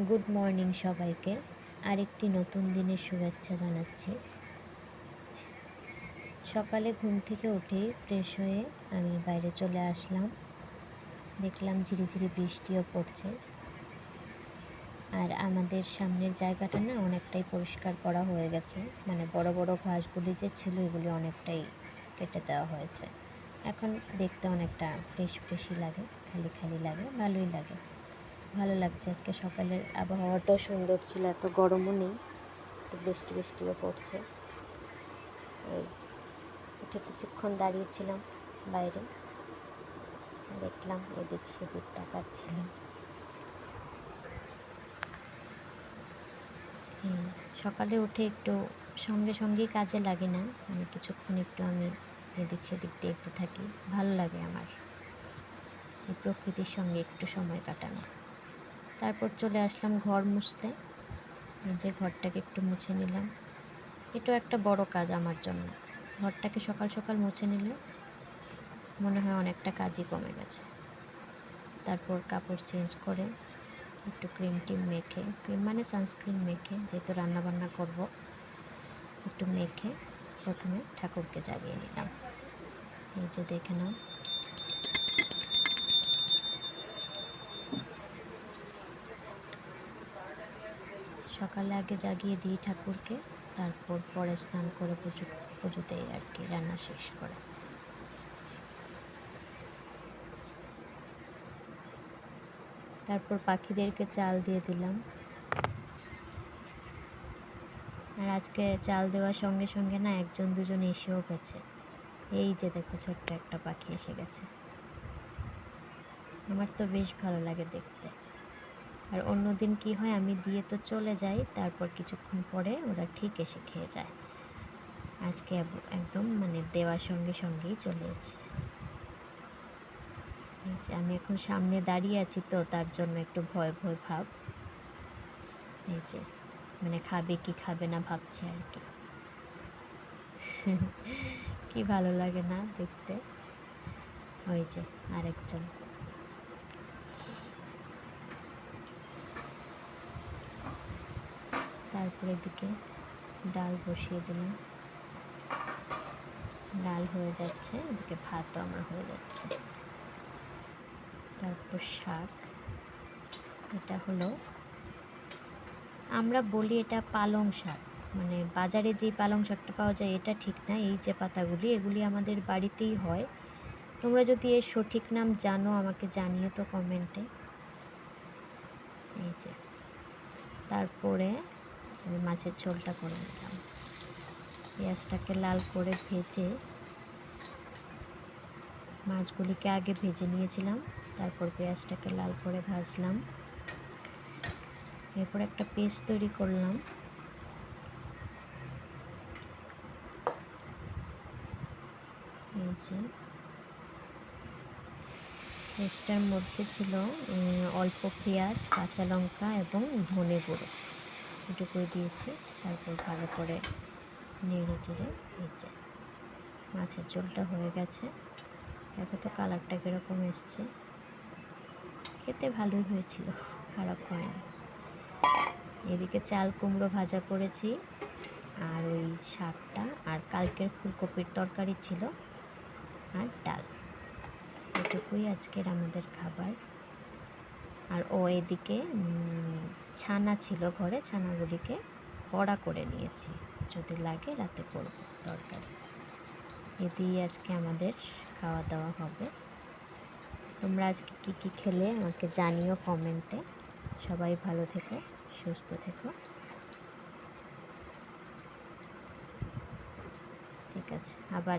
Good morning সবাইকে। আরেকটি নতুন দিনের শুভেচ্ছা জানাচ্ছি। সকালে ঘুম থেকে উঠেই ফ্রেশ হয়ে আমি বাইরে চলে আসলাম। দেখলাম ঝিরিঝিরি বৃষ্টিও পড়ছে। আর আমাদের সামনের জায়গাটা না অনেকটাই পরিষ্কার করা হয়ে গেছে, মানে বড় বড় ঘাসগুলি যে ছিল এগুলি অনেকটাই কেটে দেওয়া হয়েছে। এখন দেখতে অনেকটা ফ্রেশই লাগে, খালি খালি লাগে, ভালোই লাগে, ভালো লাগছে। আজকে সকালের আবহাওয়াটাও সুন্দর ছিল, এত গরমও নেই, একটু বৃষ্টিও পড়ছে। এই উঠে কিছুক্ষণ দাঁড়িয়েছিলাম বাইরে, দেখলাম এদিক সেদিক তাকাচ্ছিলাম। সকালে উঠে একটু সঙ্গেই কাজে লাগে না, মানে কিছুক্ষণ একটু আমি এদিক সেদিক দেখতে থাকি, ভালো লাগে আমার এই প্রকৃতির সঙ্গে একটু সময় কাটানো। তারপর চলে আসলাম ঘর মুছতে। এই যে ঘরটাকে একটু মুছে নিলাম। এটাও একটা বড় কাজ আমার জন্য। ঘরটাকে সকাল সকাল মুছে নিলে মনে হয় অনেকটা কাজই কমে গেছে। তারপর কাপড় চেঞ্জ করে একটু ক্রিম মেখে, ক্রিম মানে সানস্ক্রিন মেখে, যেহেতু রান্নাবান্না করব, একটু মেখে প্রথমে ঠাকুরকে জাগিয়ে নিলাম। এই যে দেখে নাও, সকালে আগে জাগিয়ে দিই ঠাকুরকে, তারপর পরে স্নান করে পুজোতেই আর কি রান্না শেষ করে। তারপর পাখিদেরকে চাল দিয়ে দিলাম। আর আজকে চাল দেওয়ার সঙ্গে সঙ্গে না একজন দুজন এসেও গেছে। এই যে দেখো, ছোট্ট একটা পাখি এসে গেছে। আমার তো বেশ ভালো লাগে দেখতে। আর অন্যদিন কি হয়, আমি দিয়ে তো চলে যাই, তারপর কিছুক্ষণ পরে ওরা ঠিক এসে খেয়ে যায়। আজকে একদম মানে দেওয়ার সঙ্গেই চলে এসেছে। আমি এখন সামনে দাঁড়িয়ে আছি, তো তার জন্য একটু ভয় ভাব। এই যে মানে খাবে কি খাবে না ভাবছে আর কি। কি ভালো লাগে না দেখতে। ওই যে আরেকজন। তারপরে এদিকে ডাল বসিয়ে দিলাম, ডাল হয়ে যাচ্ছে, এদিকে ভাতও আমার হয়ে যাচ্ছে। তারপর শাক, এটা হলো, আমরা বলি এটা পালং শাক, মানে বাজারে যেই পালং শাকটা পাওয়া যায় এটা ঠিক না। এই যে পাতাগুলি, এগুলি আমাদের বাড়িতেই হয়। তোমরা যদি এর সঠিক নাম জানো আমাকে জানিয়ে তো কমেন্টে। এই যে তারপরে আমি মাছের ঝোলটা করে নিলাম। পেঁয়াজটাকে লাল করে ভেজে, মাছগুলিকে আগে ভেজে নিয়েছিলাম, তারপর পেঁয়াজটাকে লাল করে ভাজলাম। এরপর একটা পেস্ট তৈরি করলাম। এই যে পেস্টটার মধ্যে ছিল অল্প পেঁয়াজ, কাঁচা লঙ্কা এবং ধনে গুঁড়ো, এটুকুই দিয়েছি। তারপর ভালো করে নেড়ে চেড়ে ভেজে, মাছের ঝোলটা হয়ে গেছে। দেখো তো কালারটা কীরকম এসছে, খেতে ভালোই হয়েছিল, খারাপ হয়নি। এদিকে চাল কুমড়ো ভাজা করেছি, আর ওই শাকটা, আর কালকের ফুলকপির তরকারি ছিল, আর ডাল, এটুকুই আজকের আমাদের খাবার। আর এদিকে ছানা ছিল ঘরে, ছানাগুলিকে বড়া করে নিয়েছি, যদি লাগে রাতে করব তরকারি। এ দিয়ে আজকে আমাদের খাওয়া দাওয়া হবে। তোমরা আজকে কী খেলে আমাকে জানিও কমেন্টে। সবাই ভালো থেকো, সুস্থ থেকো। ঠিক আছে, আবার